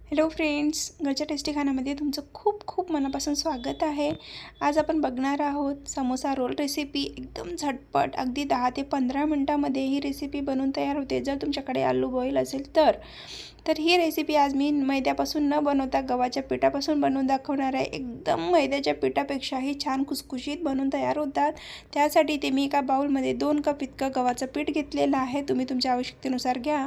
Hello friends, घरच्या tasty खाण्यामध्ये तुमचं खूप खूप मनापासून स्वागत आहे। आज आपण बघणार आहोत समोसा रोल रेसिपी। एकदम झटपट अगदी 10 ते 15 मिनिटांमध्ये ही रेसिपी बनवून तयार होते। जर तुमच्याकडे आलू बॉईल असेल तर ही रेसिपी आज मी मैद्यापासून न बनवता गव्हाच्या पिठापासून बनवून दाखवणार आहे। एकदम मैद्याच्या पिठापेक्षाही छान खुसखुशीत बनवून तयार होतात। त्यासाठी इथे मी एका बाउलमध्ये 2 कप इतकं गव्हाचं पीठ घेतलेलं आहे। तुम्ही तुमच्या आवश्यकतेनुसार घ्या।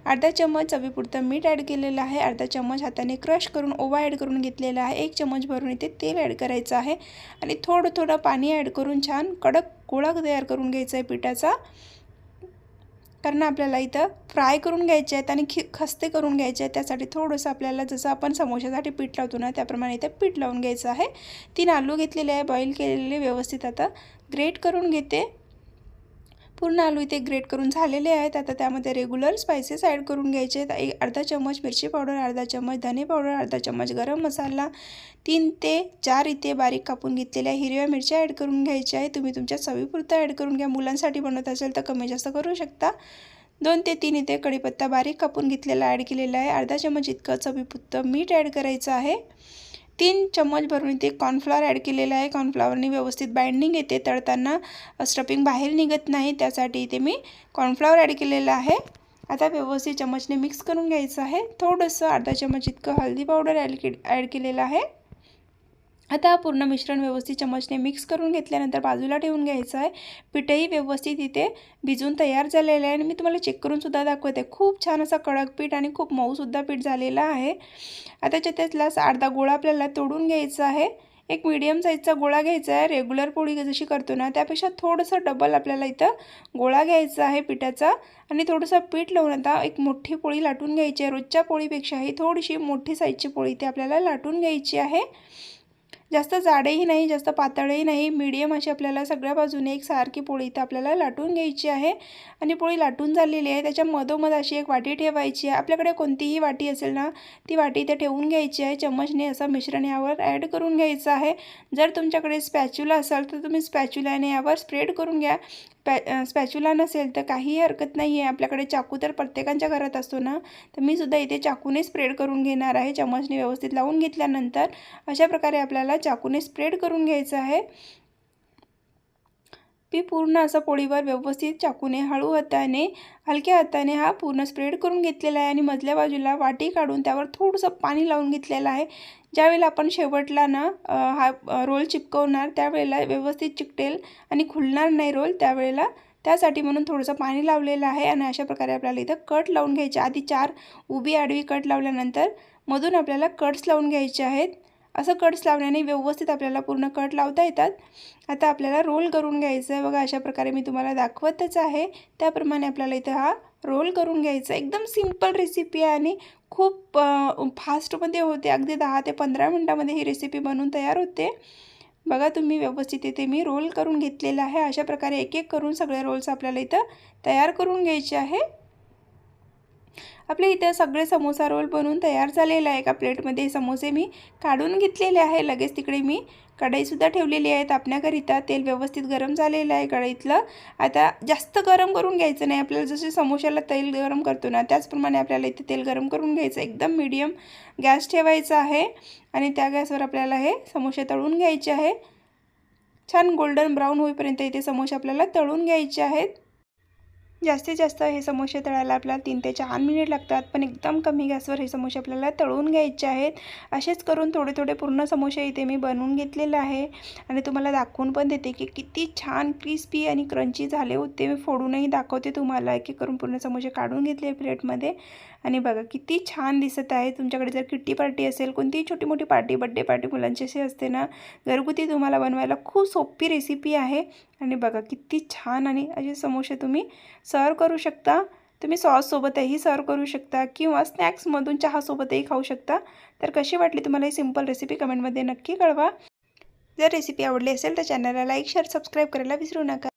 अर्धा चम्मच चवीपुरतं मीठ ॲड केलेलं आहे। अर्धा चम्मच हाताने क्रश करून ओवा ॲड करून घेतलेला आहे। 1 चम्मच भरून इथे तेल ॲड करायचं आहे आणि थोडं थोडं पाणी ॲड करून छान कडक गोळा तयार करून घ्यायचा आहे पिठाचा। कारण आपल्याला इथं फ्राय करून घ्यायचे आहेत आणि खस्ते करून घ्यायचे आहेत। त्यासाठी थोडंसं आपल्याला जसं आपण समोशासाठी पीठ लावतो ना त्याप्रमाणे इथे पीठ लावून घ्यायचं आहे। 3 आलू घेतलेले आहे, बॉईल केलेले, व्यवस्थित आता ग्रेट करून घेते। पूर्ण आलू इथे ग्रेट करून झालेले आहेत। आता त्यामध्ये रेग्युलर स्पाइसेस ॲड करून घ्यायचे आहेत। अर्धा चम्मच मिरची पावडर, अर्धा चम्मच धने पावडर, अर्धा चम्मच गरम मसाला, 3 ते 4 इथे बारीक कापून घेतलेल्या हिरव्या मिरच्या ॲड करून घ्यायच्या आहे। तुम्ही तुमच्या चवीपुरतं ॲड करून घ्या। मुलांसाठी बनवत असेल तर कमी जास्त करू शकता। 2 ते 3 इथे कढीपत्ता बारीक कापून घेतलेला ॲड केलेला आहे। अर्धा चम्मच इतकं चवीपुरतं मीठ ॲड करायचं आहे। 3 चम्मच भरून इथे कॉर्नफ्लॉवर ॲड केलेला आहे। कॉर्नफ्लॉवरने व्यवस्थित बाइंडिंग येते, तळताना स्टफिंग बाहेर निघत नाही, त्यासाठी इथे मी कॉर्नफ्लॉवर ॲड केलेला आहे। आता व्यवस्थित चम्मचने मिक्स करून घ्यायचं आहे। थोडंसं अर्धा चम्मच इतकं हळदी पावडर ॲड केलेलं आहे। आता पूर्ण मिश्रण व्यवस्थित चम्मचने मिक्स करून घेतल्यानंतर बाजूला ठेवून घ्यायचं आहे। पीठही व्यवस्थित इथे भिजून तयार झालेलं आहे आणि मी तुम्हाला चेक करून सुद्धा दाखवते। खूप छान असं कडक पीठ आणि खूप मऊ सुद्धा पीठ झालेलं आहे। आता त्यातला अर्धा गोळा आपल्याला तोडून घ्यायचा आहे। एक मीडियम साईजचा गोळा घ्यायचा आहे। रेग्युलर पोळी जशी करतो ना त्यापेक्षा थोडंसं डबल आपल्याला इथं गोळा घ्यायचा आहे पिठाचा आणि थोडंसं पीठ लावून आता एक मोठी पोळी लाटून घ्यायची आहे। रोजच्या पोळीपेक्षाही थोडीशी मोठी साईजची पोळी इथे आपल्याला लाटून घ्यायची आहे। जास्त जाडही नाही, जास्त पातळही नाही, मीडियम अशी आपल्याला सगळ्या बाजूने एक सारखी पोळी इथे आपल्याला लाटून घ्यायची आहे। आणि पोळी लाटून झालेली आहे, त्याच्या मधोमध अशी एक वाटी ठेवायची आहे। आपल्याकडे कोणतीही वाटी असेल ना ती वाटी इथे ठेवून घ्यायची आहे। चम्मचने असं मिश्रण यावर ॲड करून घ्यायचं आहे। जर तुमच्याकडे स्पॅच्युला असेल तर तुम्ही स्पॅच्युलाने यावर स्प्रेड करून घ्या। स्पॅच्युला नसेल तर काहीही हरकत नाही आहे। आपल्याकडे चाकू तर प्रत्येकाच्या घरात असतो ना, तर मी सुद्धा इथे चाकूने स्प्रेड करून घेणार आहे। चम्मचने व्यवस्थित लावून घेतल्यानंतर अशा प्रकारे आपल्याला चाकूने स्प्रेड करून घ्यायचं आहे। पूर्ण असं पोळीवर व्यवस्थित चाकूने हलक्या हाताने हा पूर्ण स्प्रेड करून घेतलेला आहे आणि मधल्या बाजूला वाटी काढून त्यावर थोडंसं पाणी लावून घेतलेलं आहे। ज्यावेळेला आपण शेवटला ना हा रोल चिपकवणार त्यावेळेला व्यवस्थित चिकटेल आणि खुलणार नाही रोल त्यावेळेला, त्यासाठी म्हणून थोडंसं पाणी लावलेलं आहे। आणि अशा प्रकारे आपल्याला इथं कट लावून घ्यायचे। आधी 4 उभी आडवी कट लावल्यानंतर मधून आपल्याला कट्स लावून घ्यायचे आहेत। असं कट्स लावल्याने व्यवस्थित आपल्याला पूर्ण कट लावता येतात। आता आपल्याला रोल करून घ्यायचं आहे। बघा अशा प्रकारे मी तुम्हाला दाखवतच आहे, त्याप्रमाणे आपल्याला इथं हा रोल करून घ्यायचा आहे। एकदम सिंपल रेसिपी आहे आणि खूप फास्टमध्ये होते। अगदी 10 ते 15 मिनिटांमध्ये ही रेसिपी बनवून तयार होते। बघा तुम्ही व्यवस्थित इथे मी रोल करून घेतलेला आहे। अशा प्रकारे एक एक करून सगळे रोल्स आपल्याला इथं तयार करून घ्यायचे आहे। आपले इथे सगळे समोसा रोल बनवून तयार झालेले आहे। एका प्लेटमध्ये समोसे मी काढून घेतलेले आहे। लगेच तिकडे मी कढईसुद्धा ठेवलेली आहे तापण्याकरिता। तेल व्यवस्थित गरम झालेलं आहे कढईतलं। आता जास्त गरम करून घ्यायचं नाही, आपल्याला जसे समोशाला तेल गरम करतो ना त्याचप्रमाणे आपल्याला इथे तेल गरम करून घ्यायचं। एकदम मीडियम गॅस ठेवायचा आहे आणि त्या गॅसवर आपल्याला हे समोसे तळून घ्यायचे आहे। छान गोल्डन ब्राऊन होईपर्यंत इथे समोसे आपल्याला तळून घ्यायचे आहेत। जास्तीत जास्त हे समोसे तळायला आपल्याला 3 ते 4 मिनिट लागतात, पण एकदम कमी गॅसवर हे समोसे आपल्याला तळून घ्यायचे आहेत। असेच करून थोडे थोडे पूर्ण समोसे इथे मी बनवून घेतलेले आहे आणि तुम्हाला दाखवून पण देते की किती छान क्रिस्पी आणि क्रंची झाले होते। मी फोडूनही दाखवते तुम्हाला। एक एक करून पूर्ण समोसे काढून घेतले प्लेटमध्ये आणि बघा किती छान दिसत आहे। तुमच्याकडे जर किट्टी पार्टी असेल, कोणतीही छोटी मोठी पार्टी, बर्थडे पार्टी मुलांची अशी असते ना, घरगुती तुम्हाला बनवायला खूप सोपी रेसिपी आहे। आणि बघा किती छान आणि असे समोसे तुम्ही सर्व करू शकता। तुम्ही सॉससोबतही सर्व करू शकता किंवा स्नॅक्समधून चहासोबतही खाऊ शकता। तर कशी वाटली तुम्हाला ही सिंपल रेसिपी कमेंटमध्ये नक्की कळवा। जर रेसिपी आवडली असेल तर चॅनलला लाईक, शेअर, सबस्क्राईब करायला विसरू नका।